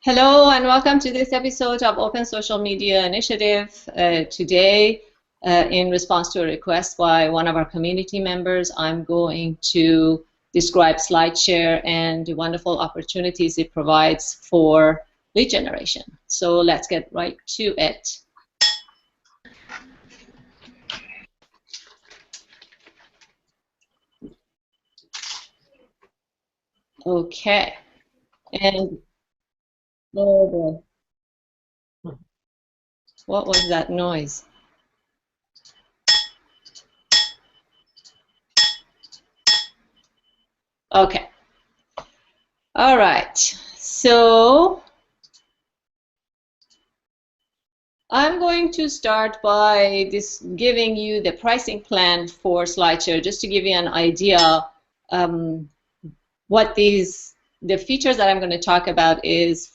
Hello and welcome to this episode of Open Social Media Initiative. Today, in response to a request by one of our community members, I'm going to describe SlideShare and the wonderful opportunities it provides for lead generation. So let's get right to it. Okay. And oh boy, what was that noise? Okay. All right. So I'm going to start by giving you the pricing plan for SlideShare, just to give you an idea what the features that I'm going to talk about is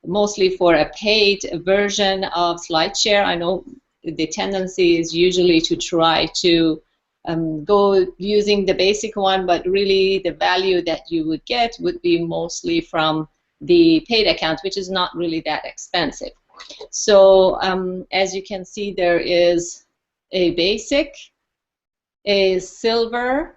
mostly for a paid version of SlideShare. I know the tendency is usually to try to go using the basic one, but really the value that you would get would be mostly from the paid account, which is not really that expensive. So as you can see, there is a basic, a silver,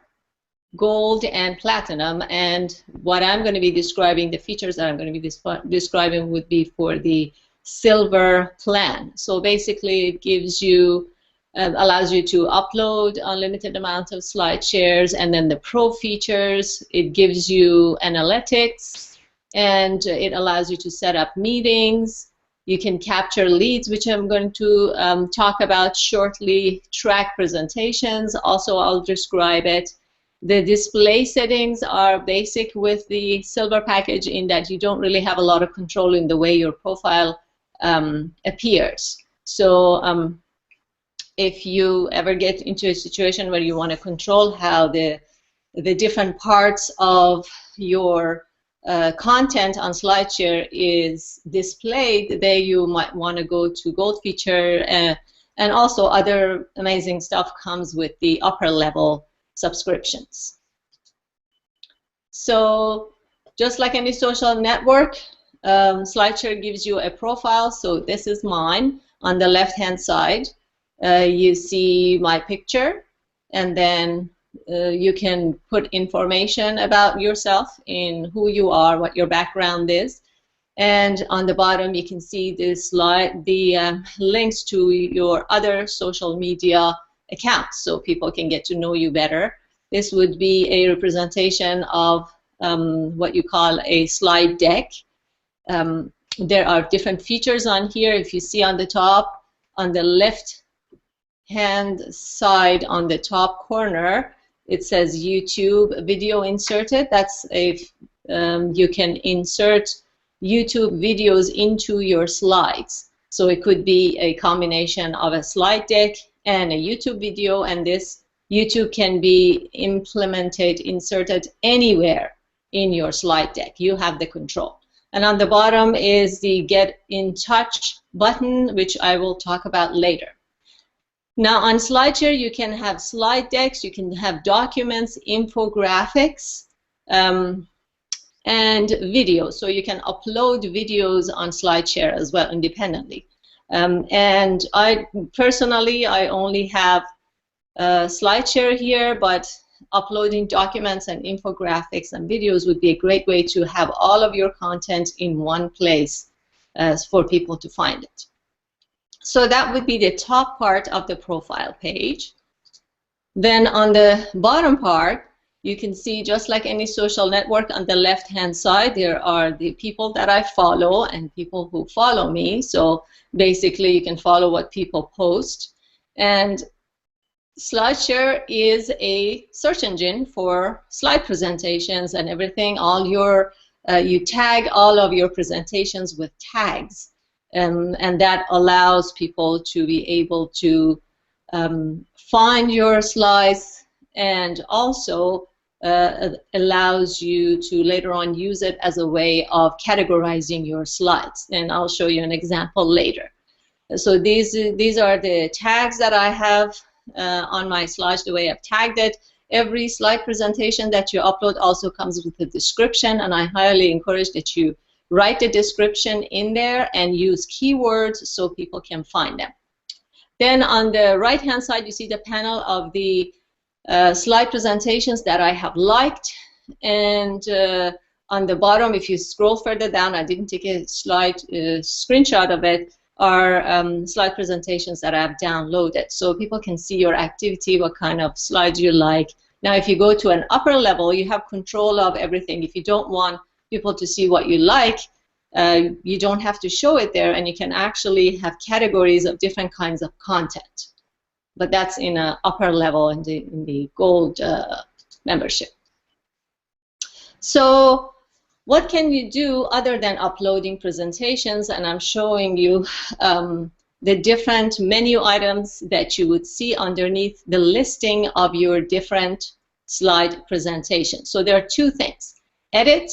gold, and platinum, and what I'm going to be describing, the features that I'm going to be describing would be for the silver plan. So basically it gives you allows you to upload unlimited amount of slide shares, and then the pro features, it gives you analytics, and it allows you to set up meetings. You can capture leads, which I'm going to talk about shortly, track presentations, also I'll describe it. The display settings are basic with the silver package in that you don't really have a lot of control in the way your profile appears. So if you ever get into a situation where you want to control how the different parts of your content on SlideShare is displayed, there you might want to go to gold feature, and also other amazing stuff comes with the upper level subscriptions. So just like any social network, SlideShare gives you a profile. So this is mine. On the left hand side you see my picture, and then you can put information about yourself, in who you are, what your background is, and on the bottom you can see the links to your other social media accounts, so people can get to know you better. This would be a representation of what you call a slide deck. There are different features on here. If you see on the top, on the left hand side on the top corner, it says YouTube video inserted. That's a you can insert YouTube videos into your slides. So it could be a combination of a slide deck and a YouTube video, and this YouTube can be inserted anywhere in your slide deck. You have the control. And on the bottom is the Get in Touch button, which I will talk about later. Now on SlideShare you can have slide decks, you can have documents, infographics, and videos. So you can upload videos on SlideShare as well independently. And I personally, I only have SlideShare here, but uploading documents and infographics and videos would be a great way to have all of your content in one place for people to find it. So that would be the top part of the profile page. Then on the bottom part, you can see, just like any social network, on the left hand side there are the people that I follow and people who follow me. So basically you can follow what people post, and SlideShare is a search engine for slide presentations and everything. All your you tag all of your presentations with tags, and that allows people to be able to find your slides, and also allows you to later on use it as a way of categorizing your slides, and I'll show you an example later. So these are the tags that I have on my slides, the way I've tagged it. Every slide presentation that you upload also comes with a description, and I highly encourage that you write the description in there and use keywords so people can find them. Then on the right-hand side, you see the panel of the slide presentations that I have liked. And on the bottom, if you scroll further down, I didn't take a slide screenshot of it, are slide presentations that I have downloaded. So people can see your activity, what kind of slides you like. Now, if you go to an upper level, you have control of everything. If you don't want people to see what you like, you don't have to show it there, and you can actually have categories of different kinds of content. But that's in an upper level in the gold membership. So what can you do other than uploading presentations? And I'm showing you the different menu items that you would see underneath the listing of your different slide presentations. So there are two things, edit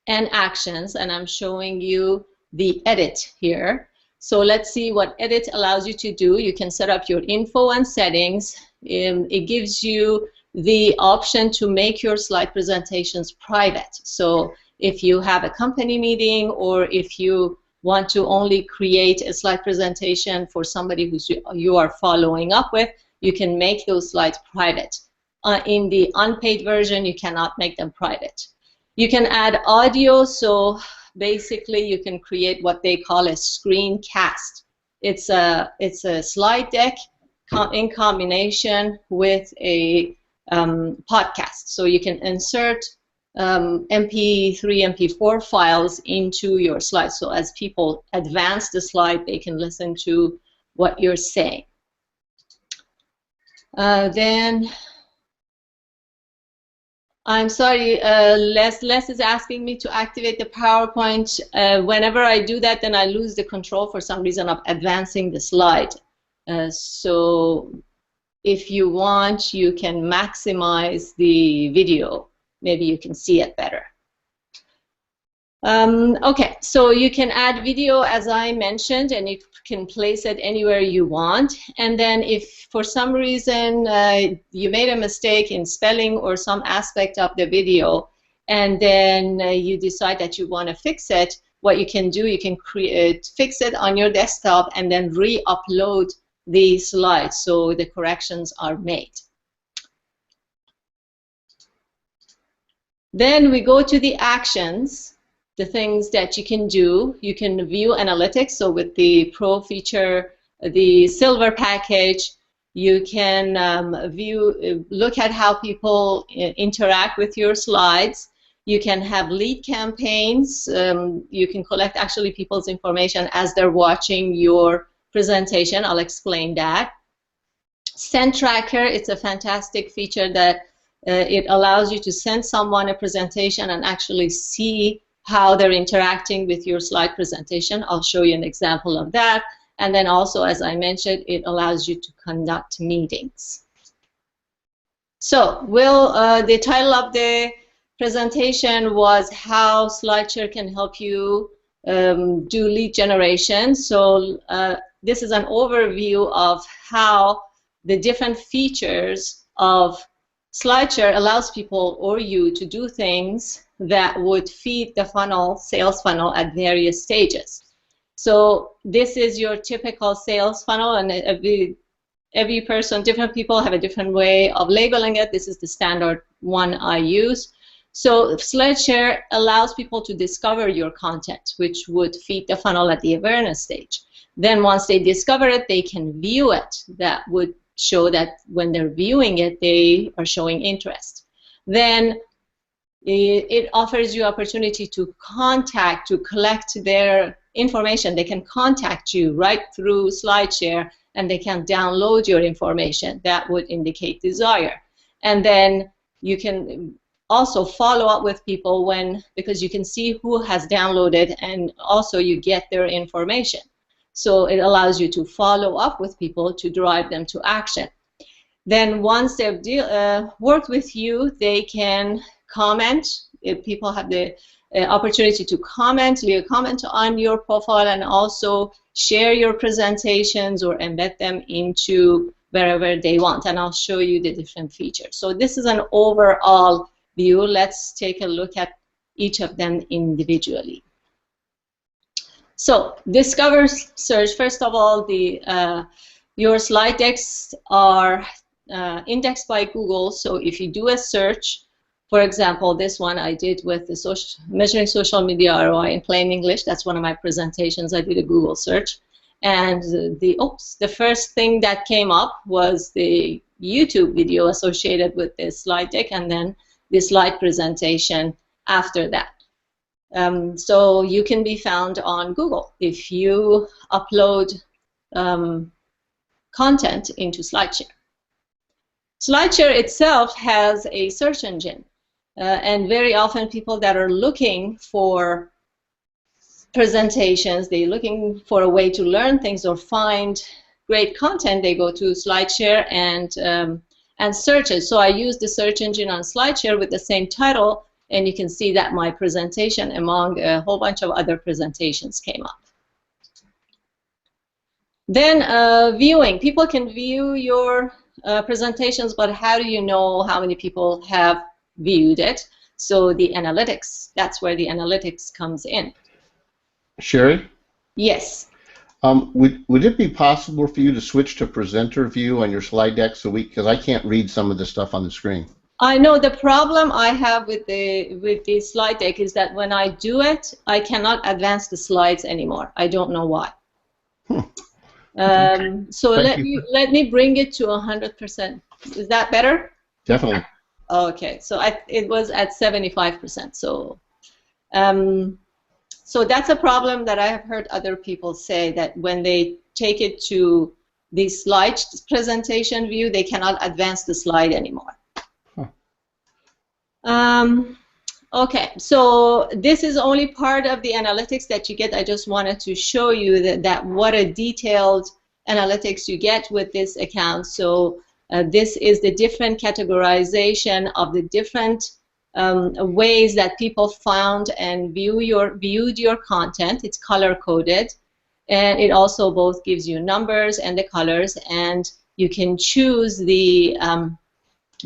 and actions, and I'm showing you the edit here. So let's see what edit allows you to do. You can set up your info and settings. It gives you the option to make your slide presentations private. So if you have a company meeting, or if you want to only create a slide presentation for somebody who you are following up with, you can make those slides private. In the unpaid version, you cannot make them private. You can add audio, so basically you can create what they call a screencast. It's a slide deck in combination with a podcast. So you can insert MP3, MP4 files into your slides. So as people advance the slide, they can listen to what you're saying. Then I'm sorry, Les is asking me to activate the PowerPoint. Whenever I do that, then I lose the control for some reason of advancing the slide. So if you want, you can maximize the video. Maybe you can see it better. Okay, so you can add video, as I mentioned, and you can place it anywhere you want. And then if for some reason you made a mistake in spelling or some aspect of the video, and then you decide that you want to fix it, what you can do, you can fix it on your desktop and then re-upload the slides so the corrections are made. Then we go to the actions. The things that you can do. You can view analytics. So with the Pro feature, the Silver package, you can look at how people interact with your slides. You can have lead campaigns. You can collect actually people's information as they're watching your presentation. I'll explain that. Send tracker, it's a fantastic feature that it allows you to send someone a presentation and actually see how they're interacting with your slide presentation. I'll show you an example of that. And then also, as I mentioned, it allows you to conduct meetings. So the title of the presentation was how SlideShare can help you do lead generation. So this is an overview of how the different features of SlideShare allows people or you to do things that would feed the funnel, sales funnel, at various stages. So this is your typical sales funnel, and every person, different people have a different way of labeling it. This is the standard one I use. So SlideShare allows people to discover your content, which would feed the funnel at the awareness stage. Then once they discover it, they can view it. That would show that when they're viewing it, they are showing interest. Then it offers you opportunity to collect their information. They can contact you right through SlideShare, and they can download your information. That would indicate desire. And then you can also follow up with people because you can see who has downloaded, and also you get their information. So it allows you to follow up with people to drive them to action. Then once they've worked with you, they can comment. If people have the opportunity to comment, leave a comment on your profile, and also share your presentations or embed them into wherever they want. And I'll show you the different features. So this is an overall view. Let's take a look at each of them individually. So discover search. First of all, your slide decks are indexed by Google. So if you do a search, for example, this one I did with the measuring social media ROI in plain English. That's one of my presentations. I did a Google search, and the first thing that came up was the YouTube video associated with this slide deck, and then the slide presentation after that. So you can be found on Google if you upload content into SlideShare. SlideShare itself has a search engine, and very often people that are looking for presentations, they're looking for a way to learn things or find great content, they go to SlideShare and search it. So I use the search engine on SlideShare with the same title, and you can see that my presentation among a whole bunch of other presentations came up. Then viewing. People can view your presentations, but how do you know how many people have viewed it? So the analytics, that's where the analytics comes in. Sherry? Yes. Would it be possible for you to switch to presenter view on your slide deck because I can't read some of the stuff on the screen? I know the problem I have with the slide deck is that when I do it, I cannot advance the slides anymore. I don't know why. So let me bring it to 100%. Is that better? Definitely. Okay, so it was at 75%. So so that's a problem that I have heard other people say, that when they take it to the slide presentation view, they cannot advance the slide anymore. Okay, so this is only part of the analytics that you get. I just wanted to show you that what a detailed analytics you get with this account. So this is the different categorization of the different ways that people found and viewed your content. It's color coded, and it also both gives you numbers and the colors, and you can choose the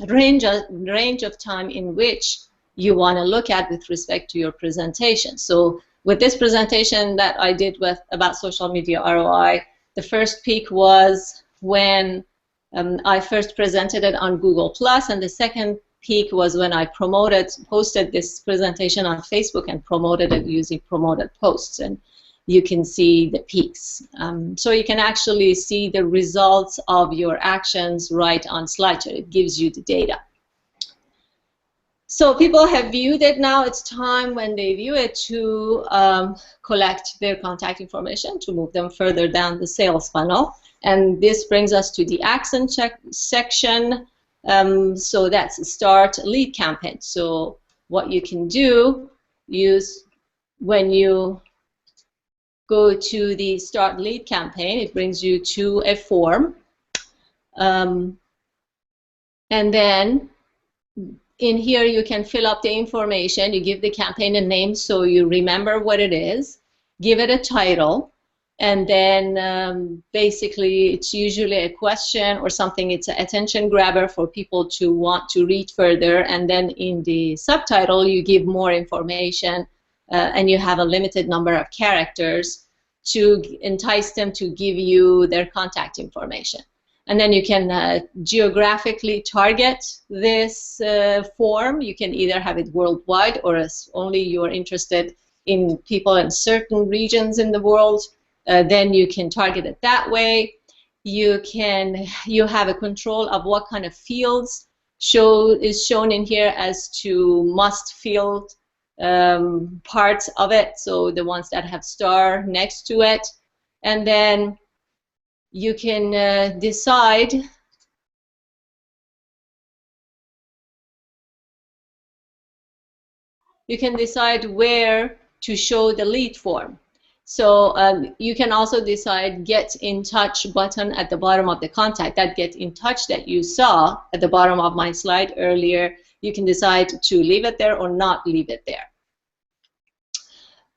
range of time in which you want to look at with respect to your presentation. So with this presentation that I did about social media ROI, the first peak was when I first presented it on Google+, and the second peak was when I posted this presentation on Facebook and promoted it using promoted posts, and you can see the peaks. So you can actually see the results of your actions right on SlideShare. It gives you the data. So people have viewed it now. It's time when they view it to collect their contact information to move them further down the sales funnel. And this brings us to the action section. So that's start lead campaign. So what you can do is when you go to the start lead campaign, it brings you to a form. And then in here you can fill up the information. You give the campaign a name so you remember what it is. Give it a title. And then basically it's usually a question or something. It's an attention grabber for people to want to read further. And then in the subtitle you give more information, and you have a limited number of characters to entice them to give you their contact information. And then you can geographically target this form. You can either have it worldwide, or as only you're interested in people in certain regions in the world. Then you can target it that way. You have a control of what kind of fields is shown in here as to must field parts of it, so the ones that have star next to it. And then you can decide where to show the lead form. So you can also decide get in touch button at the bottom of the contact. That get in touch that you saw at the bottom of my slide earlier, you can decide to leave it there or not leave it there.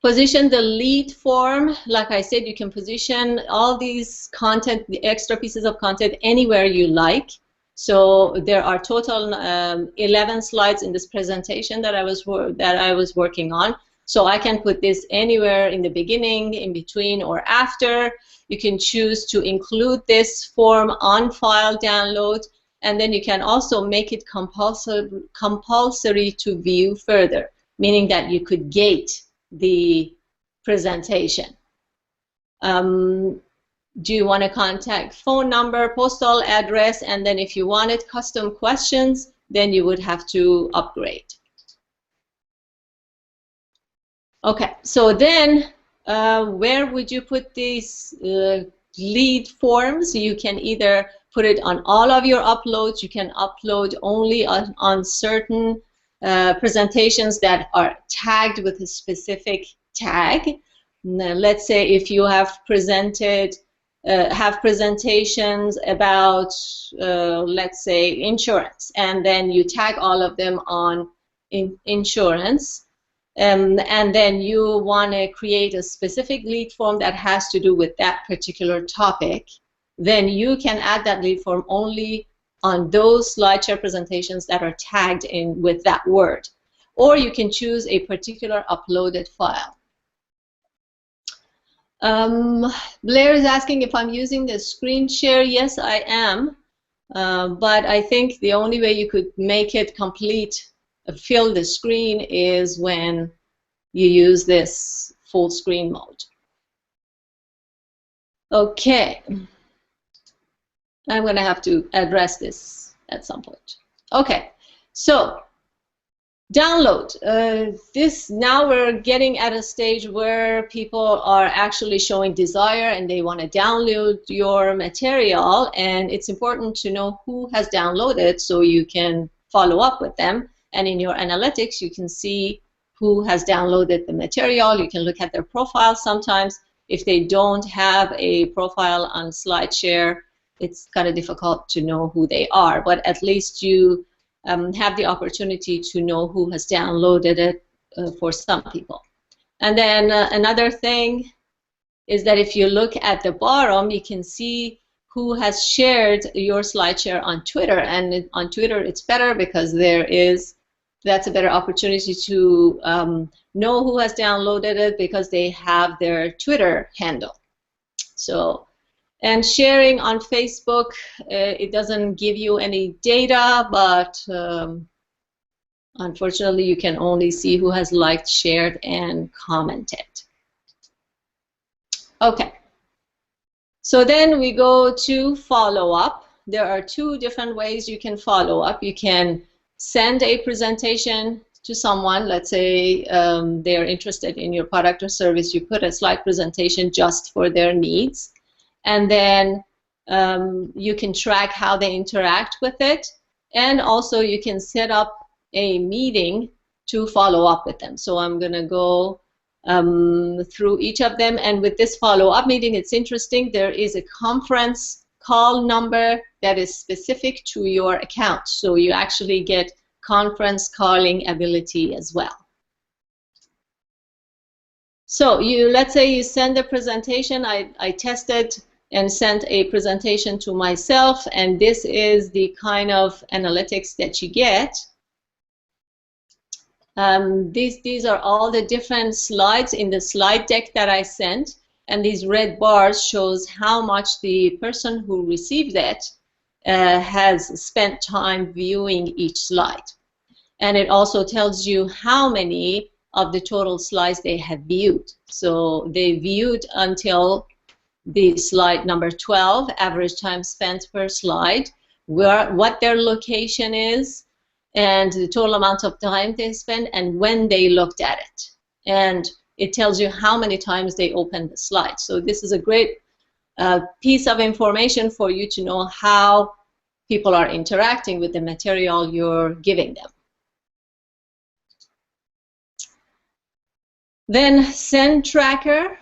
Position the lead form. Like I said, you can position all these content, the extra pieces of content, anywhere you like. So there are total 11 slides in this presentation that I was working on. So I can put this anywhere in the beginning, in between, or after. You can choose to include this form on file download, and then you can also make it compulsory to view further, meaning that you could gate the presentation. Do you want to contact phone number, postal address, and then if you wanted custom questions, then you would have to upgrade. Okay, so then where would you put these lead forms? You can either put it on all of your uploads. You can upload only on certain presentations that are tagged with a specific tag. Now, let's say if you have presented, have presentations about, let's say, insurance, and then you tag all of them on insurance. And then you want to create a specific lead form that has to do with that particular topic, then you can add that lead form only on those SlideShare presentations that are tagged in with that word. Or you can choose a particular uploaded file. Blair is asking if I'm using the screen share. Yes, I am. But I think the only way you could make it complete, fill the screen, is when you use this full screen mode. Okay. I'm going to have to address this at some point. Okay. So download. Now we're getting at a stage where people are actually showing desire and they want to download your material, and it's important to know who has downloaded so you can follow up with them. And in your analytics, you can see who has downloaded the material. You can look at their profile. Sometimes if they don't have a profile on SlideShare, it's kind of difficult to know who they are, but at least you have the opportunity to know who has downloaded it for some people. And then another thing is that if you look at the bottom, you can see who has shared your SlideShare on Twitter. And on Twitter, it's better because that's a better opportunity to know who has downloaded it because they have their Twitter handle. So, and sharing on Facebook, it doesn't give you any data, but unfortunately, you can only see who has liked, shared, and commented. Okay. So then we go to follow up. There are two different ways you can follow up. You can send a presentation to someone. Let's say they are interested in your product or service. You put a slide presentation just for their needs. And then you can track how they interact with it. And also you can set up a meeting to follow up with them. So I'm going to go through each of them. And with this follow-up meeting, it's interesting. There is a conference call number that is specific to your account. So you actually get conference calling ability as well. So let's say you send a presentation. I tested and sent a presentation to myself, and this is the kind of analytics that you get. These are all the different slides in the slide deck that I sent, and these red bars shows how much the person who received it has spent time viewing each slide. And it also tells you how many of the total slides they have viewed. So they viewed until the slide number 12, average time spent per slide, what their location is, and the total amount of time they spend, and when they looked at it. And it tells you how many times they opened the slide. So this is a great piece of information for you to know how people are interacting with the material you're giving them. Then send tracker.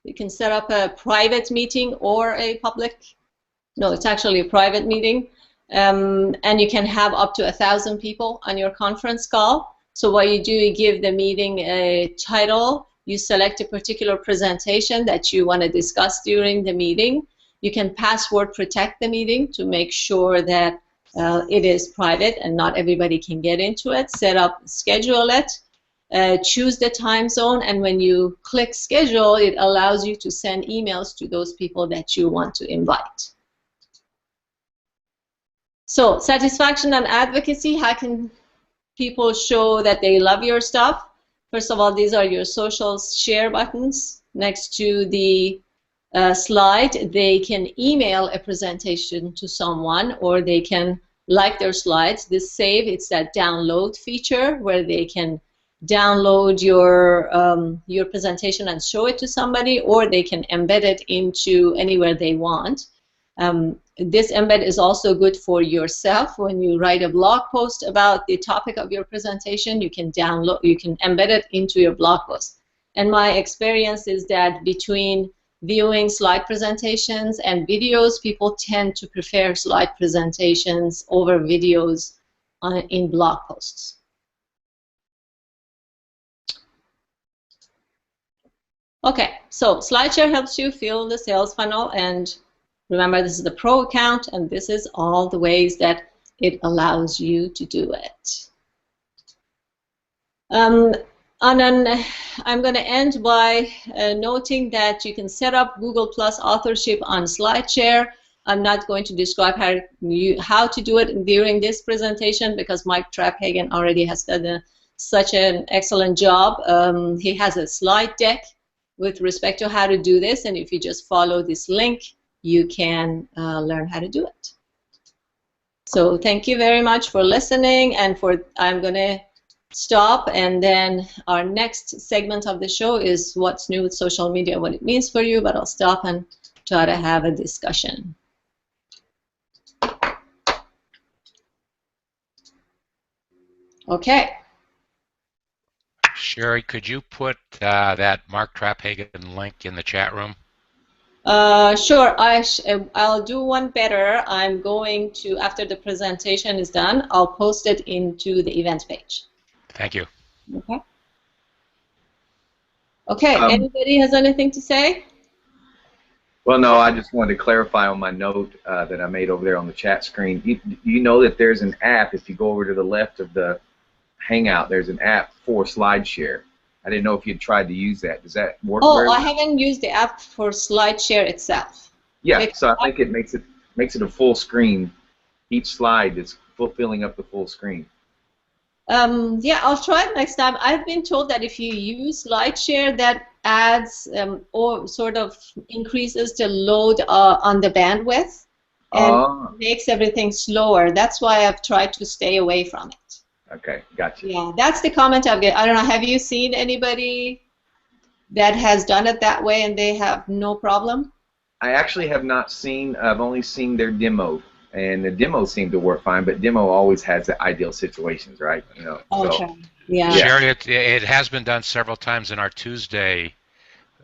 You can set up a private meeting or a public, no, it's actually a private meeting. And you can have up to 1,000 people on your conference call. So what you do, you give the meeting a title, you select a particular presentation that you want to discuss during the meeting. You can password protect the meeting to make sure that it is private and not everybody can get into it. Set up, schedule it. choose the time zone, and when you click schedule, it allows you to send emails to those people that you want to invite. So satisfaction and advocacy, how can people show that they love your stuff? First of all, these are your social share buttons next to the slide. They can email a presentation to someone, or they can like their slides. This save, it's that download feature where they can download your presentation and show it to somebody, or they can embed it into anywhere they want. This embed is also good for yourself. When you write a blog post about the topic of your presentation, you can embed it into your blog post. And my experience is that between viewing slide presentations and videos, people tend to prefer slide presentations over videos in blog posts. Okay, so SlideShare helps you fill the sales funnel, and remember, this is the pro account, and this is all the ways that it allows you to do it. I'm going to end by noting that you can set up Google Plus authorship on SlideShare. I'm not going to describe how to do it during this presentation because Mike Traphagen already has done such an excellent job. He has a slide deck with respect to how to do this, and if you just follow this link, you can learn how to do it. So thank you very much for listening, and I'm going to stop, and then our next segment of the show is what's new with social media, what it means for you, but I'll stop and try to have a discussion. Okay. Sherry, could you put that Mark Traphagen link in the chat room? Sure. I'll do one better. I'm going to, after the presentation is done, I'll post it into the event page. Thank you. Okay. Okay. Anybody has anything to say? Well, no, I just wanted to clarify on my note that I made over there on the chat screen. You know that there's an app, if you go over to the left of the Hangout, there's an app for SlideShare. I didn't know if you'd tried to use that. Does that work? Oh, I haven't used the app for SlideShare itself. Yeah, so I think it makes it a full screen. Each slide is filling up the full screen. Yeah, I'll try it next time. I've been told that if you use SlideShare, that adds or sort of increases the load on the bandwidth and makes everything slower. That's why I've tried to stay away from it. Okay, gotcha. Yeah, that's the comment I've got. I don't know, have you seen anybody that has done it that way and they have no problem? I actually have not seen, I've only seen their demo, and the demo seemed to work fine, but demo always has the ideal situations, right? You know, okay. So. Yeah. Sherry, it has been done several times in our Tuesday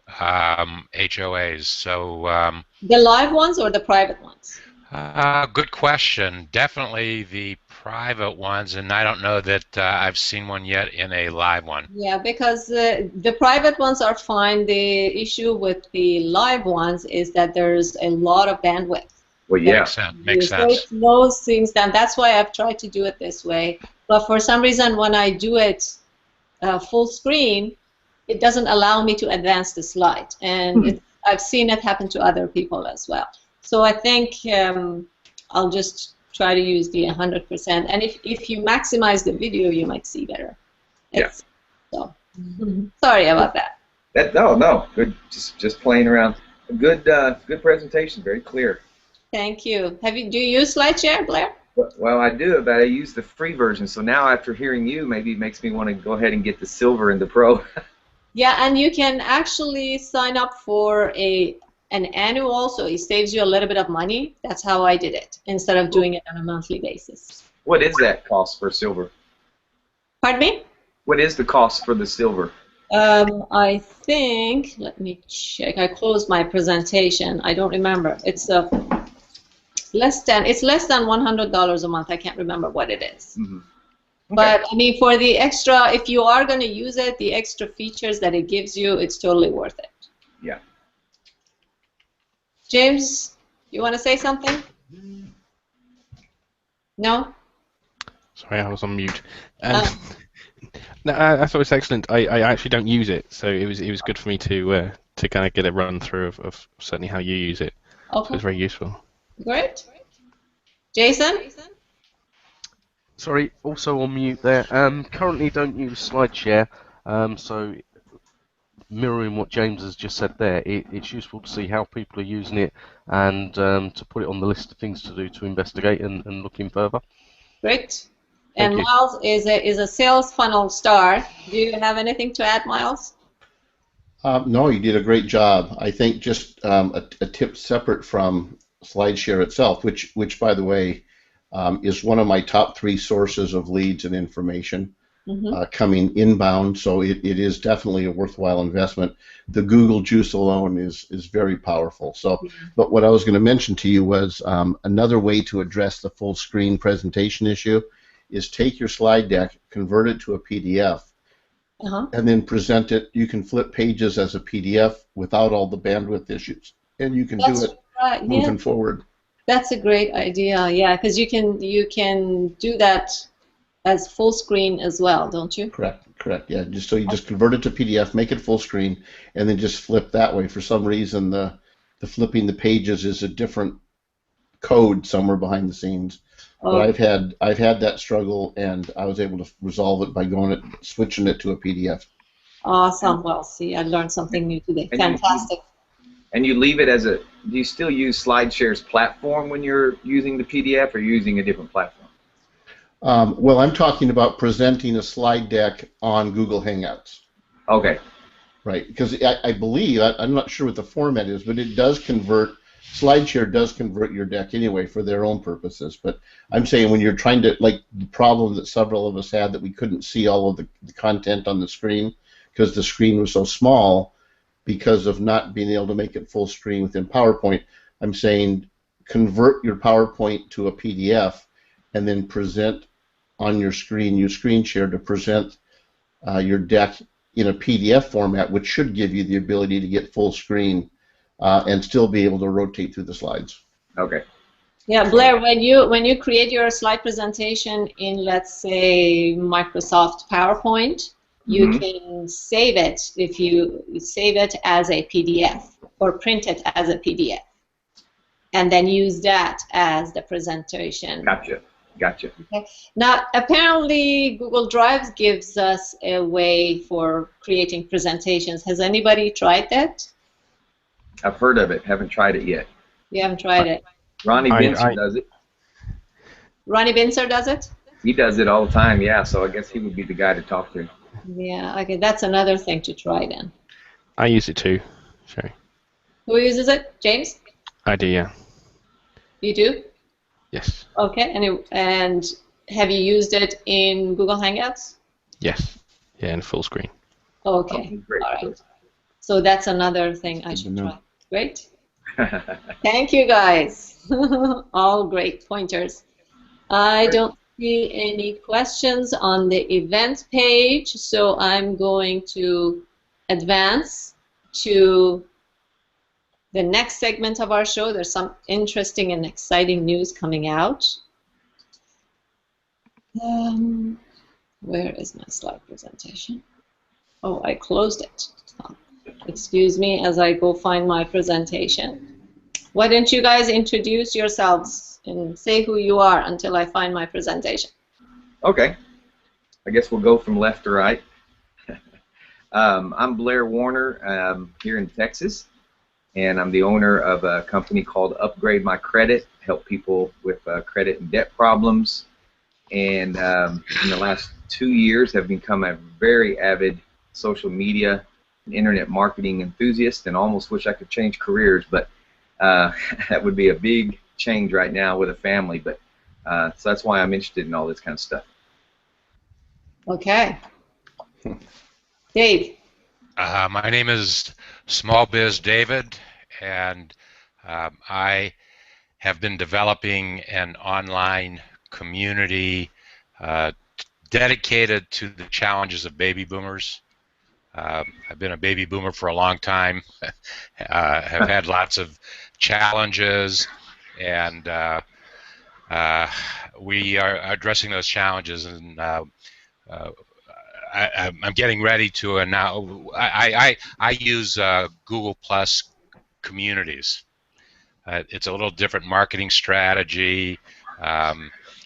HOAs. So the live ones or the private ones? Good question. Definitely the private ones, and I don't know that I've seen one yet in a live one. Yeah, because the private ones are fine. The issue with the live ones is that there's a lot of bandwidth. Well, yeah. Makes sense. So it slows things down. That's why I've tried to do it this way. But for some reason, when I do it full screen, it doesn't allow me to advance the slide. And I've seen it happen to other people as well. So I think I'll just try to use the 100%. And if you maximize the video, you might see better. So sorry about that. No, good. Just playing around. Good presentation. Very clear. Thank you. Do you use SlideShare, Blair? Well, I do, but I use the free version. So now, after hearing you, maybe it makes me want to go ahead and get the silver and the pro. Yeah, and you can actually sign up for an annual, so it saves you a little bit of money. That's how I did it, instead of doing it on a monthly basis. What is that cost for silver? Pardon me? What is the cost for the silver? I think, let me check. I closed my presentation. I don't remember. It's less than $100 a month. I can't remember what it is. Mm-hmm. Okay. But I mean, for the extra, if you are going to use it, the extra features that it gives you, it's totally worth it. Yeah. James, you want to say something? No? Sorry, I was on mute. No, I thought it was excellent. I actually don't use it, so it was good for me to kind of get a run through of certainly how you use it. So Okay, it's very useful. great. Jason? Sorry, also on mute there. Currently don't use SlideShare, so mirroring what James has just said there, it's useful to see how people are using it and to put it on the list of things to do to investigate and look in further. Great. Thank And you. Miles is a sales funnel star. Do you have anything to add, Miles? No, you did a great job. I think just a tip separate from SlideShare itself, which by the way, is one of my top 3 sources of leads and information coming inbound. So it is definitely a worthwhile investment. The Google juice alone is very powerful. So, but what I was going to mention to you was another way to address the full screen presentation issue is take your slide deck, convert it to a PDF, and then present it. You can flip pages as a PDF without all the bandwidth issues, and you can do it moving forward. That's a great idea. Yeah, because you can do that as full screen as well, don't you? Correct. Yeah, just so you just convert it to PDF, make it full screen, and then just flip that way. For some reason, the flipping the pages is a different code somewhere behind the scenes. But I've had that struggle, and I was able to resolve it by switching it to a PDF. Awesome. Well, see, I learned something new today. Fantastic. And you leave it as a. Do you still use SlideShare's platform when you're using the PDF, or using a different platform? Well, I'm talking about presenting a slide deck on Google Hangouts. Okay. Right, because I believe, I'm not sure what the format is, but it does convert. SlideShare does convert your deck anyway for their own purposes, but I'm saying when you're trying to, like the problem that several of us had, that we couldn't see all of the content on the screen because the screen was so small because of not being able to make it full screen within PowerPoint, I'm saying convert your PowerPoint to a PDF and then present on your screen, use screen share to present your deck in a PDF format, which should give you the ability to get full screen and still be able to rotate through the slides. Okay. Yeah, Blair, when you create your slide presentation in, let's say, Microsoft PowerPoint, you can save it if you save it as a PDF or print it as a PDF, and then use that as the presentation. Gotcha. Okay. Now, apparently, Google Drive gives us a way for creating presentations. Has anybody tried that? I've heard of it. Haven't tried it yet. You haven't tried it. Ronnie Bincer does it. Ronnie Bincer does it? He does it all the time, yeah, so I guess he would be the guy to talk to. Yeah, okay, that's another thing to try then. I use it too, Sherry. Who uses it? James? I do, yeah. You do? Yes. Okay, and have you used it in Google Hangouts? Yes. Yeah, in full screen. Okay, Great. all right. So that's another thing I should try. Great. Thank you, guys. All great pointers. I don't see any questions on the event page, so I'm going to advance to the next segment of our show. There's some interesting and exciting news coming out. Where is my slide presentation? Oh, I closed it. Excuse me as I go find my presentation. Why don't you guys introduce yourselves and say who you are until I find my presentation? Okay. I guess we'll go from left to right. I'm Blair Warner here in Texas, and I'm the owner of a company called Upgrade My Credit, help people with credit and debt problems. And in the last 2 years have become a very avid social media and internet marketing enthusiast, and almost wish I could change careers, but that would be a big change right now with a family. But so that's why I'm interested in all this kind of stuff. Okay. Dave. My name is Small Biz David, and I have been developing an online community dedicated to the challenges of baby boomers. I've been a baby boomer for a long time, have had lots of challenges, and we are addressing those challenges. And I'm getting ready to now. I use Google Plus Communities. It's a little different marketing strategy.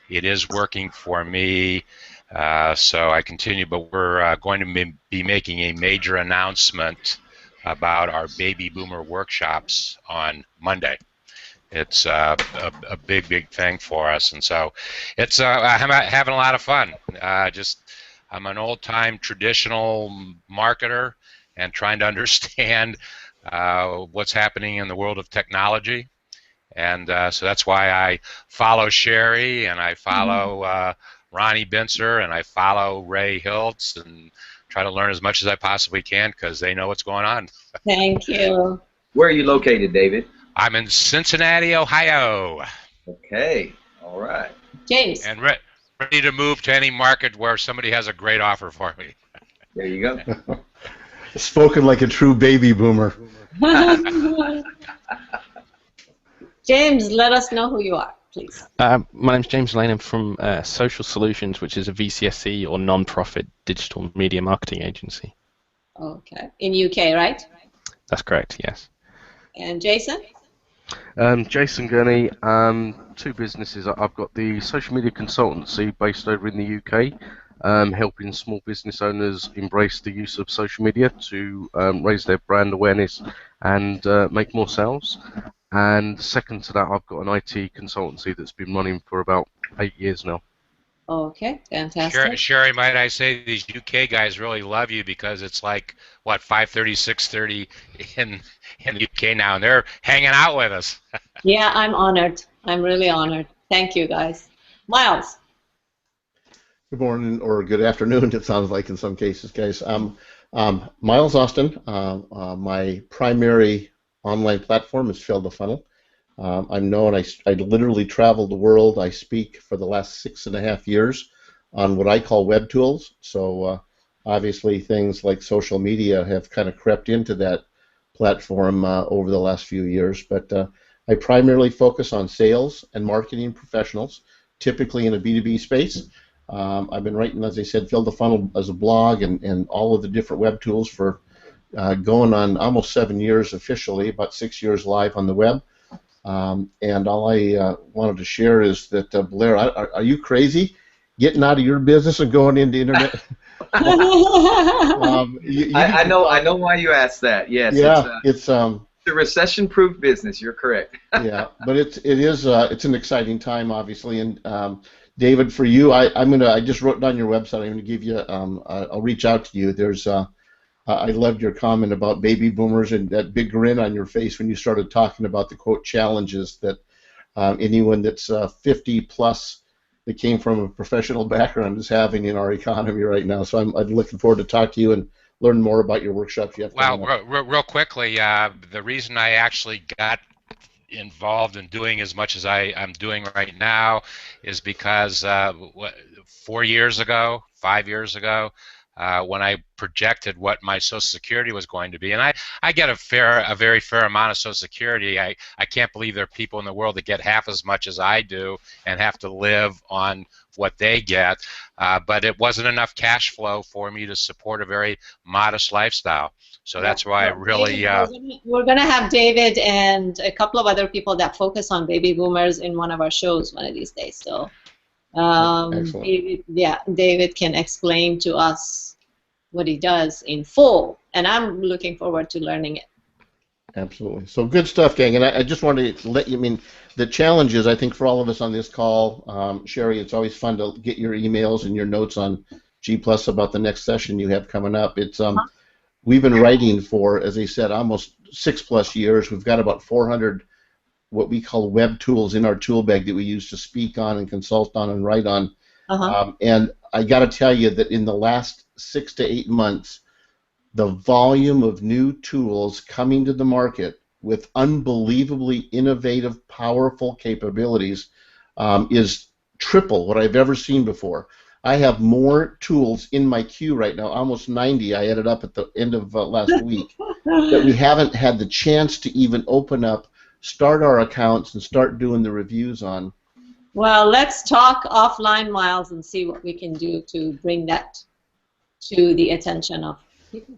It is working for me, so I continue. But we're going to be making a major announcement about our baby boomer workshops on Monday. It's a big thing for us, and so it's I'm having a lot of fun. I'm an old-time traditional marketer and trying to understand what's happening in the world of technology, and so that's why I follow Sherry and I follow Ronnie Bincer and I follow Ray Hiltz and try to learn as much as I possibly can because they know what's going on. Thank you. Where are you located, David? I'm in Cincinnati, Ohio. Okay, all right. James. And ready to move to any market where somebody has a great offer for me. There you go. Spoken like a true baby boomer. James, let us know who you are, please. My name's James Lane. I'm from Social Solutions, which is a VCSE or non-profit digital media marketing agency. Okay. In UK, right? That's correct, yes. And Jason? Jason Gurney, two businesses. I've got the social media consultancy based over in the UK, helping small business owners embrace the use of social media to raise their brand awareness and make more sales. And second to that, I've got an IT consultancy that's been running for about 8 years now. Okay, fantastic. Sherry, might I say these UK guys really love you because it's like, what, 5:30, 6:30 in the UK now, and they're hanging out with us. Yeah, I'm honored. I'm really honored. Thank you, guys. Miles. Good morning or good afternoon, it sounds like in some cases, guys. Miles Austin. My primary online platform is Fill the Funnel. I'm known, I literally travel the world. I speak for the last 6.5 years on what I call web tools. So obviously things like social media have kind of crept into that platform over the last few years. But I primarily focus on sales and marketing professionals, typically in a B2B space. I've been writing, as I said, Fill the Funnel as a blog and all of the different web tools for going on almost 7 years officially, about 6 years live on the web. And all I wanted to share is that, Blair, are you crazy getting out of your business and going into internet? I know why you asked that. Yes. Yeah, it's a recession-proof business. You're correct. Yeah, but it's an exciting time, obviously. And David, for you, I just wrote down your website. I'm gonna give you I'll reach out to you. There's I loved your comment about baby boomers and that big grin on your face when you started talking about the quote challenges that anyone that's 50 plus that came from a professional background is having in our economy right now. So I'm looking forward to talk to you and learn more about your workshops you have coming up. Real quickly, the reason I actually got involved in doing as much as I'm doing right now is because 4 years ago, 5 years ago, when I projected what my Social Security was going to be, and I get a very fair amount of Social Security. I can't believe there are people in the world that get half as much as I do and have to live on what they get, but it wasn't enough cash flow for me to support a very modest lifestyle. So that's why I really... We're going to have David and a couple of other people that focus on baby boomers in one of our shows one of these days. So David can explain to us what he does in full, and I'm looking forward to learning it. Absolutely. So good stuff, gang. And I just wanted to let you, the challenge is, I think, for all of us on this call, Sherry, it's always fun to get your emails and your notes on G Plus about the next session you have coming up. It's we've been writing for, as I said, almost 6+ years. We've got about 400 what we call web tools in our tool bag that we use to speak on and consult on and write on. And I got to tell you that in the last 6 to 8 months, the volume of new tools coming to the market with unbelievably innovative, powerful capabilities is triple what I've ever seen before. I have more tools in my queue right now, almost 90 I added up at the end of last week, that we haven't had the chance to even open up, start our accounts, and start doing the reviews on. Well, let's talk offline, Miles, and see what we can do to bring that to the attention of people.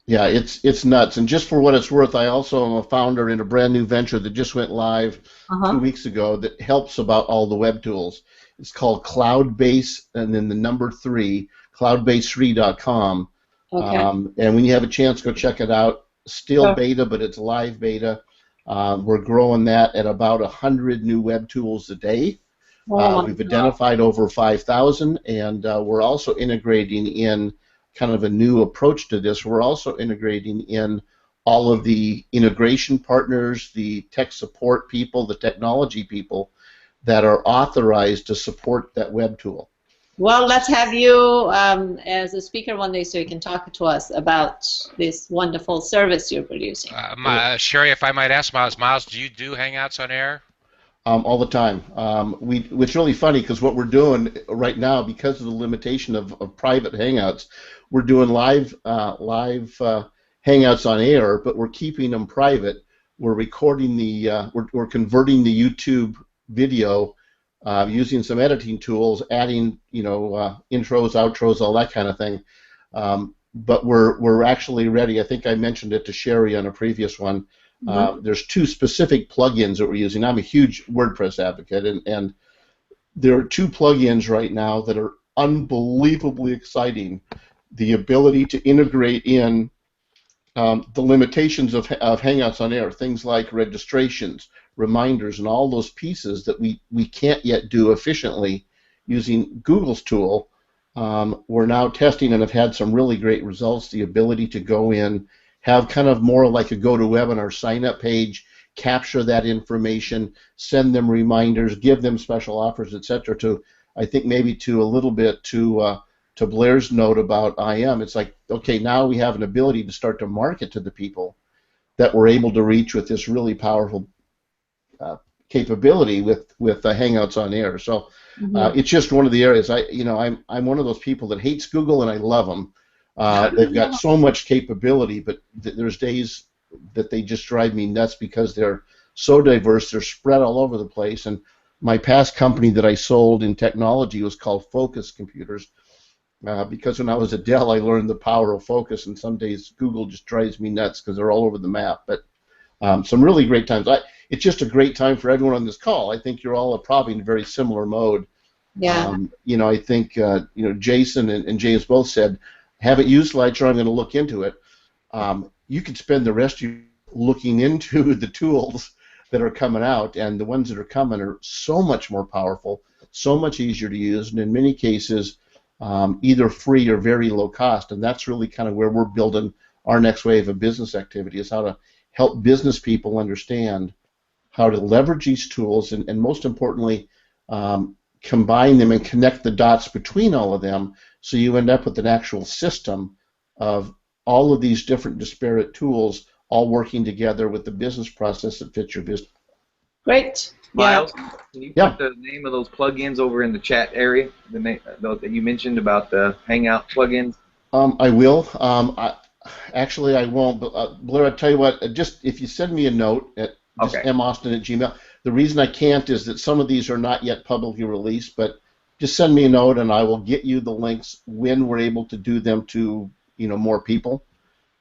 Yeah, it's nuts. And just for what it's worth, I also am a founder in a brand new venture that just went live 2 weeks ago that helps about all the web tools. It's called Cloudbase and then the number 3, cloudbase3.com. Okay. And when you have a chance, go check it out. Still Sure. beta, but it's live beta. We're growing that at about 100 new web tools a day. We've identified over 5,000, and we're also integrating in kind of a new approach to this. We're also integrating in all of the integration partners, the tech support people, the technology people that are authorized to support that web tool. Well, let's have you as a speaker one day so you can talk to us about this wonderful service you're producing. Sherry, if I might ask, Miles, do you do Hangouts on Air? All the time. It's really funny because what we're doing right now, because of the limitation of private Hangouts, we're doing live Hangouts on Air, but we're keeping them private. We're recording we're converting the YouTube video using some editing tools, adding intros, outros, all that kind of thing. But we're actually ready. I think I mentioned it to Sherry on a previous one. There's 2 specific plugins that we're using. I'm a huge WordPress advocate, and there are 2 plugins right now that are unbelievably exciting. The ability to integrate in the limitations of Hangouts on Air, things like registrations, reminders, and all those pieces that we can't yet do efficiently using Google's tool. We're now testing and have had some really great results. The ability to go in, have kind of more like a GoToWebinar sign-up page, capture that information, send them reminders, give them special offers, etc. To, I think maybe to a little bit to Blair's note about IM, it's like, okay, now we have an ability to start to market to the people that we're able to reach with this really powerful capability with Hangouts on Air. So it's just one of the areas. I'm one of those people that hates Google and I love them. They've got so much capability, but there's days that they just drive me nuts because they're so diverse. They're spread all over the place. And my past company that I sold in technology was called Focus Computers, because when I was at Dell, I learned the power of focus. And some days Google just drives me nuts because they're all over the map. But some really great times. It's just a great time for everyone on this call. I think you're all probably in a very similar mode. Yeah. I think Jason and James both said, haven't used SlideShare, I'm going to look into it. You could spend the rest of your looking into the tools that are coming out, and the ones that are coming are so much more powerful, so much easier to use, and in many cases either free or very low cost. And that's really kind of where we're building our next wave of business activity, is how to help business people understand how to leverage these tools and most importantly, combine them and connect the dots between all of them, so you end up with an actual system of all of these different disparate tools all working together with the business process that fits your business. Great. Miles, can you put the name of those plugins over in the chat area, the name that you mentioned about the Hangout plugins? I will. Actually, I won't. But Blair, I'll tell you what. Just if you send me a note at maustin@gmail. The reason I can't is that some of these are not yet publicly released, but just send me a note and I will get you the links when we're able to do them to more people.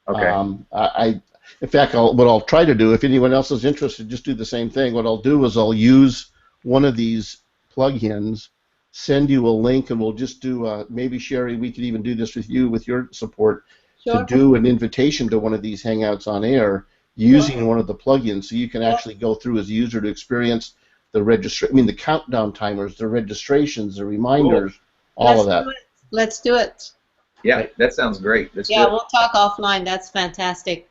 Okay. In fact, what I'll try to do, if anyone else is interested, just do the same thing. What I'll do is I'll use one of these plugins, send you a link, and we'll just do maybe Sherry, we could even do this with you with your support, to do an invitation to one of these Hangouts on Air using one of the plugins, so you can actually go through as a user to experience the countdown timers, the registrations, the reminders, all of that. Let's do it. Yeah, that sounds great. We'll talk offline. That's fantastic.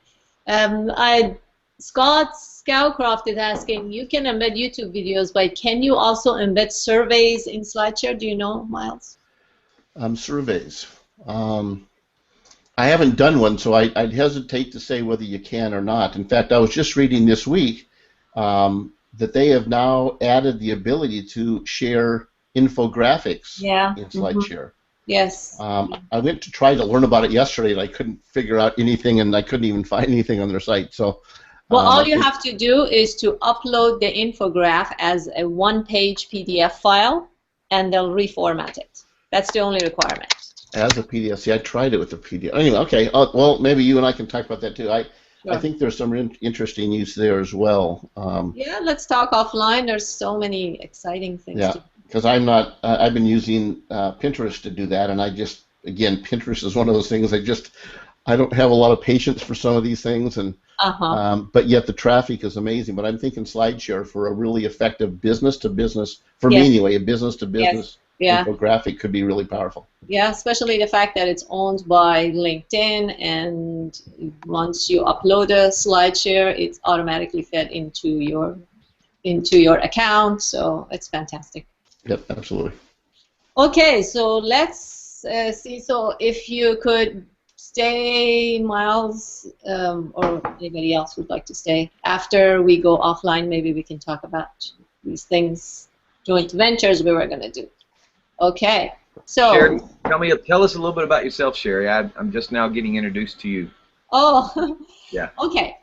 Scott Scowcroft is asking, you can embed YouTube videos, but can you also embed surveys in SlideShare? Do you know, Miles? Surveys. I haven't done one, so I'd hesitate to say whether you can or not. In fact, I was just reading this week that they have now added the ability to share infographics in SlideShare. Yes. I went to try to learn about it yesterday, and I couldn't figure out anything, and I couldn't even find anything on their site. So, well, all you have to do is to upload the infograph as a one-page PDF file, and they'll reformat it. That's the only requirement. As a PDF. See, I tried it with the PDF. Anyway, okay. Well, maybe you and I can talk about that too. I Sure. think there's some interesting use there as well. Yeah, let's talk offline. There's so many exciting things. Yeah, because I'm not. I've been using Pinterest to do that, and again, Pinterest is one of those things. I don't have a lot of patience for some of these things, and but yet the traffic is amazing. But I'm thinking SlideShare for a really effective business to business, for me anyway, a business to business infographic could be really powerful. Yeah, especially the fact that it's owned by LinkedIn, and once you upload a SlideShare, it's automatically fed into your account. So it's fantastic. Yep, absolutely. Okay, so let's see. So if you could stay, Miles, or anybody else would like to stay, after we go offline, maybe we can talk about these things, joint ventures we were going to do. Okay, so Sherry, tell us a little bit about yourself, Sherry. I'm just now getting introduced to you. Oh, yeah. Okay.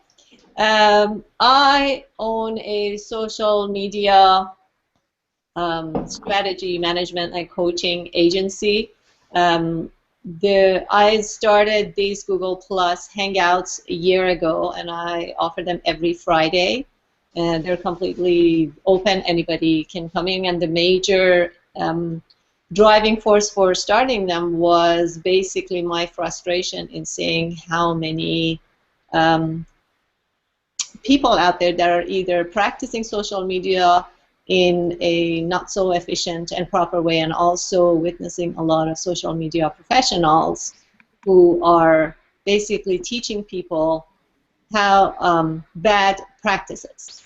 I own a social media strategy management and coaching agency. I started these Google Plus Hangouts a year ago, and I offer them every Friday. And they're completely open. Anybody can come in, and the major driving force for starting them was basically my frustration in seeing how many people out there that are either practicing social media in a not so efficient and proper way, and also witnessing a lot of social media professionals who are basically teaching people how bad practices.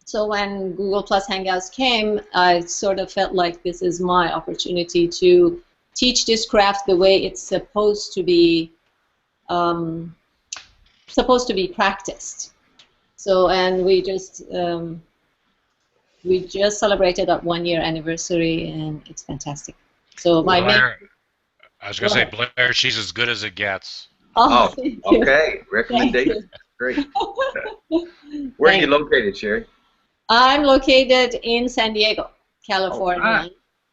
So when Google Plus Hangouts came, I sort of felt like this is my opportunity to teach this craft the way it's supposed to be practiced. So, and we just celebrated our 1-year anniversary, and it's fantastic. So my Blair, I was going to say, Blair, she's as good as it gets. Oh, okay. Recommendation. Great. Where are you located, Sherry? I'm located in San Diego, California. Right.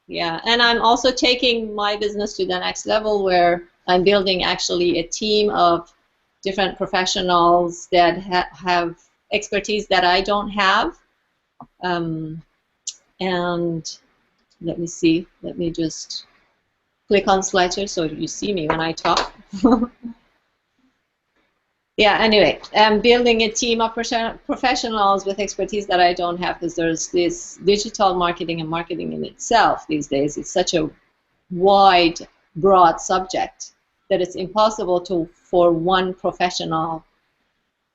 Yeah, and I'm also taking my business to the next level, where I'm building actually a team of different professionals that have expertise that I don't have. And let me see. Let me just click on SlideShare so you see me when I talk. Yeah, anyway, I'm building a team of professionals with expertise that I don't have, because there's this digital marketing, and marketing in itself these days is such a wide, broad subject that it's impossible for one professional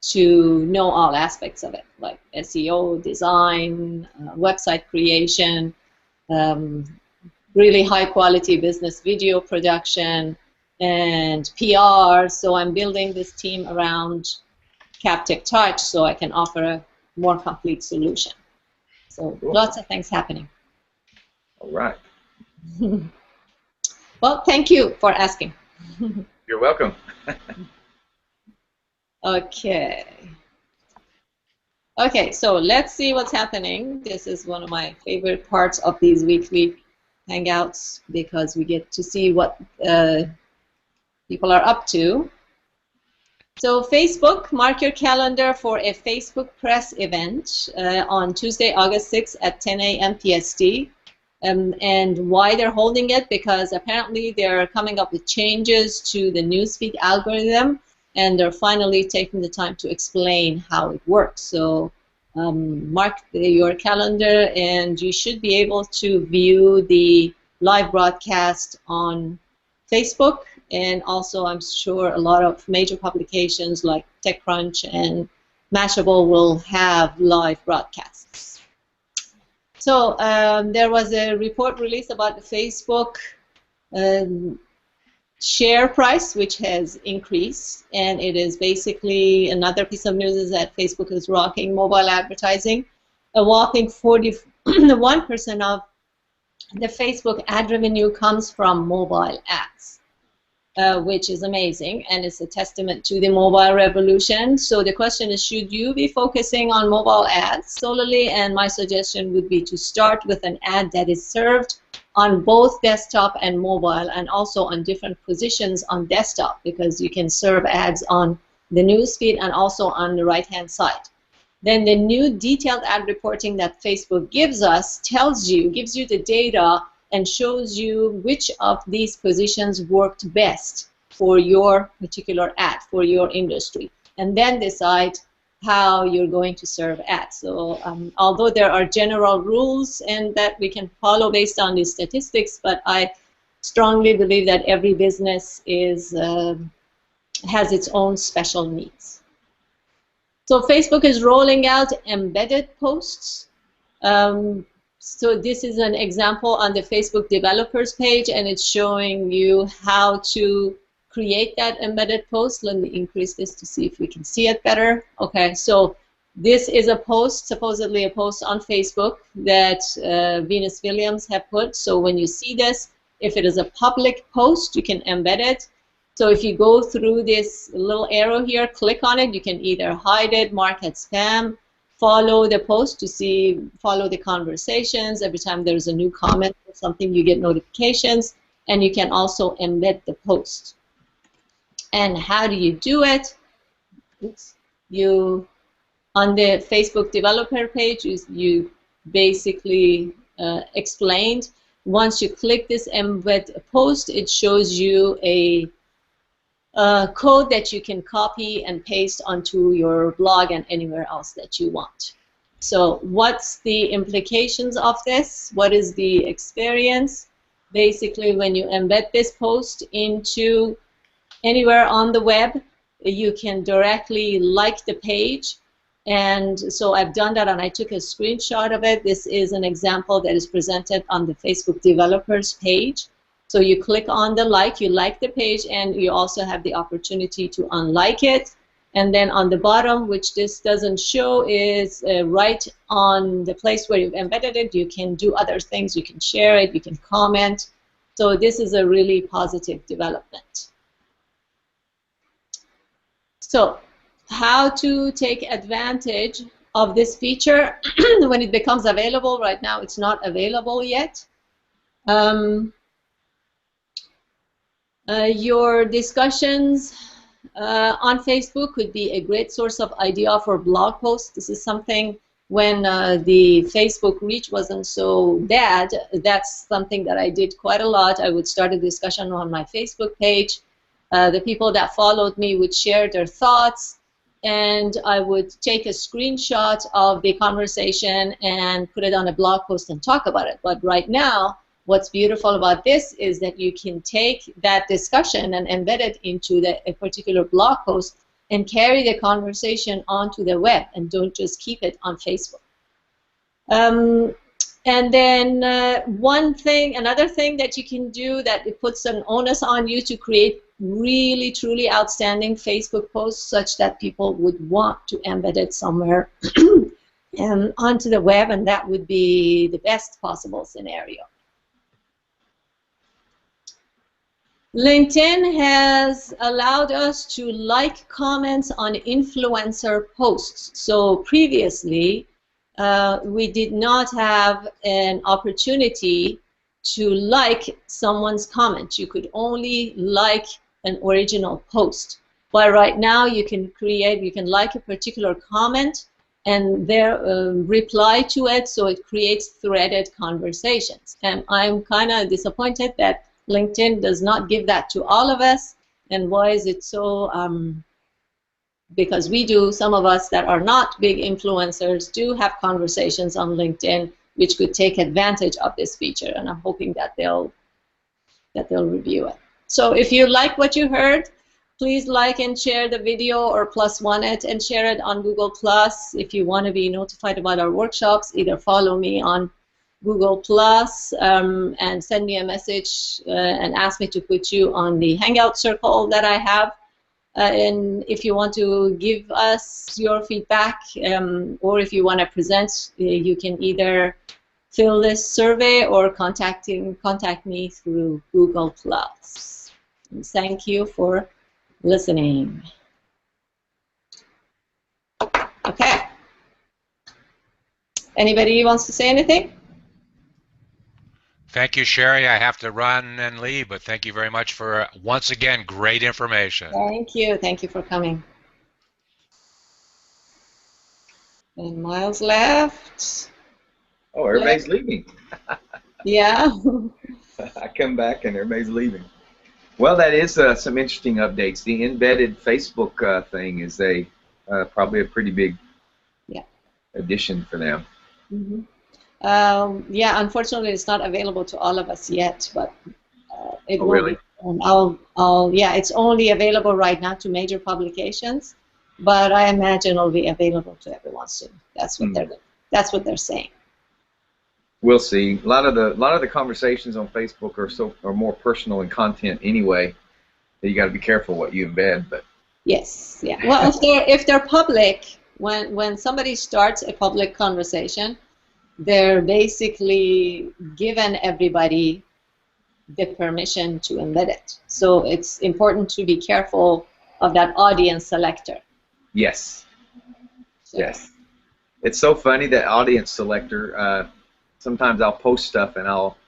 to know all aspects of it, like SEO, design, website creation, really high quality business video production, and PR. So I'm building this team around Captech Touch so I can offer a more complete solution. So cool. Lots of things happening. All right. Well, thank you for asking. You're welcome. Okay. Okay, so let's see what's happening. This is one of my favorite parts of these weekly Hangouts, because we get to see what people are up to. So Facebook, mark your calendar for a Facebook press event on Tuesday, August 6th at 10 a.m. PST. And why they're holding it? Because apparently they're coming up with changes to the newsfeed algorithm, and they're finally taking the time to explain how it works. So mark your calendar, and you should be able to view the live broadcast on Facebook, and also I'm sure a lot of major publications like TechCrunch and Mashable will have live broadcasts. So there was a report released about the Facebook share price, which has increased, and it is basically another piece of news is that Facebook is rocking mobile advertising. A whopping 41% of the Facebook ad revenue comes from mobile ads, which is amazing, and it's a testament to the mobile revolution. So the question is, should you be focusing on mobile ads solely? And my suggestion would be to start with an ad that is served on both desktop and mobile, and also on different positions on desktop, because you can serve ads on the newsfeed and also on the right-hand side. Then the new detailed ad reporting that Facebook gives us gives you the data and shows you which of these positions worked best for your particular ad, for your industry, and then decide how you're going to serve ads. So although there are general rules and that we can follow based on these statistics, but I strongly believe that every business has its own special needs. So Facebook is rolling out embedded posts. So this is an example on the Facebook developers page, and it's showing you how to create that embedded post. Let me increase this to see if we can see it better. Okay, so this is a post, supposedly a post on Facebook that Venus Williams have put. So when you see this, if it is a public post, you can embed it. So if you go through this little arrow here, click on it, you can either hide it, mark it spam, follow the post to follow the conversations. Every time there's a new comment or something, you get notifications, and you can also embed the post. And how do you do it? Oops. On the Facebook developer page, you basically explained. Once you click this embed post, it shows you a code that you can copy and paste onto your blog and anywhere else that you want. So what's the implications of this? What is the experience? Basically, when you embed this post into anywhere on the web, you can directly like the page. And so I've done that, and I took a screenshot of it. This is an example that is presented on the Facebook developers page. So you click on the like, you like the page, and you also have the opportunity to unlike it. And then on the bottom, which this doesn't show, is right on the place where you've embedded it, you can do other things. You can share it, you can comment. So this is a really positive development. So how to take advantage of this feature when it becomes available. Right now it's not available yet. Your discussions on Facebook could be a great source of idea for blog posts. This is something when the Facebook reach wasn't so bad, that's something that I did quite a lot. I would start a discussion on my Facebook page. The people that followed me would share their thoughts, and I would take a screenshot of the conversation and put it on a blog post and talk about it. But right now, what's beautiful about this is that you can take that discussion and embed it into a particular blog post and carry the conversation onto the web, and don't just keep it on Facebook. And then another thing that you can do that it puts an onus on you to create really, truly outstanding Facebook posts such that people would want to embed it somewhere and onto the web, and that would be the best possible scenario. LinkedIn has allowed us to like comments on influencer posts. So previously, we did not have an opportunity to like someone's comment. You could only like an original post. But right now, you can like a particular comment and reply to it, so it creates threaded conversations. And I'm kind of disappointed that LinkedIn does not give that to all of us. And why is it so? Because some of us that are not big influencers do have conversations on LinkedIn which could take advantage of this feature, and I'm hoping that they'll review it. So if you like what you heard, please like and share the video, or +1 it and share it on Google+. If you want to be notified about our workshops, either follow me on Google+, and send me a message and ask me to put you on the Hangout circle that I have. And if you want to give us your feedback, or if you want to present, you can either fill this survey or contact me through Google+. And thank you for listening. Okay. Anybody wants to say anything? Thank you, Sherry. I have to run and leave, but thank you very much for, once again, great information. Thank you. Thank you for coming. And Miles left. Oh, everybody's leaving. Yeah. I come back and everybody's leaving. Well, that is some interesting updates. The embedded Facebook thing is probably a pretty big addition for them. Mm-hmm. Yeah, unfortunately, it's not available to all of us yet, but it will really? be. Yeah, it's only available right now to major publications, but I imagine it'll be available to everyone soon. That's what they're saying. We'll see. A lot of the conversations on Facebook are more personal in content anyway. You got to be careful what you embed, but yes, yeah. Well, if they're public, when somebody starts a public conversation, they're basically given everybody the permission to embed it. So it's important to be careful of that audience selector. Yes. So. Yes. It's so funny, that audience selector. Sometimes I'll post stuff and I'll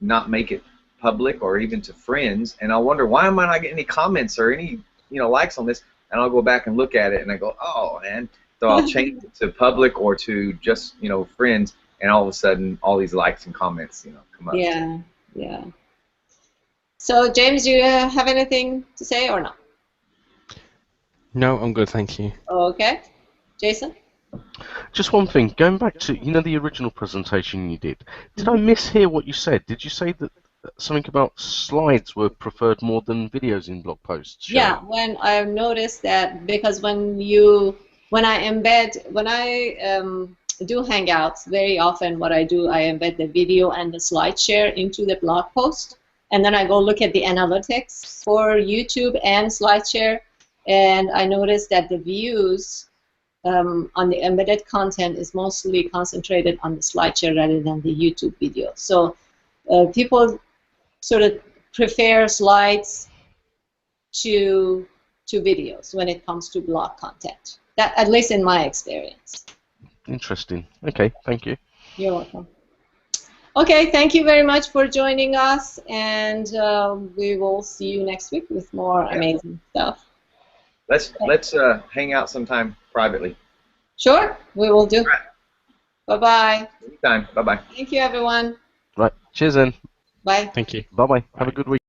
not make it public or even to friends, and I'll wonder, why am I not getting any comments or any likes on this? And I'll go back and look at it and I go, oh man. So I'll change it to public or to just friends, and all of a sudden all these likes and comments come up. Yeah, yeah. So James, do you have anything to say or not? No, I'm good, thank you. Okay, Jason. Just one thing, going back to the original presentation you did I mishear what you said? Did you say that something about slides were preferred more than videos in blog posts? Sherry? Yeah, when I noticed that, because when I do Hangouts, very often what I do, I embed the video and the slide share into the blog post, and then I go look at the analytics for YouTube and SlideShare, and I noticed that the views on the embedded content is mostly concentrated on the SlideShare rather than the YouTube video. So people sort of prefer slides to videos when it comes to blog content. That, at least in my experience. Interesting. Okay, thank you. You're welcome. Okay, thank you very much for joining us, and we will see you next week with more amazing stuff. Let's hang out sometime privately. Sure, we will do. Right. Bye-bye. Anytime. Bye-bye. Thank you, everyone. Right, cheers then. Bye. Thank you. Bye-bye. Have a good week.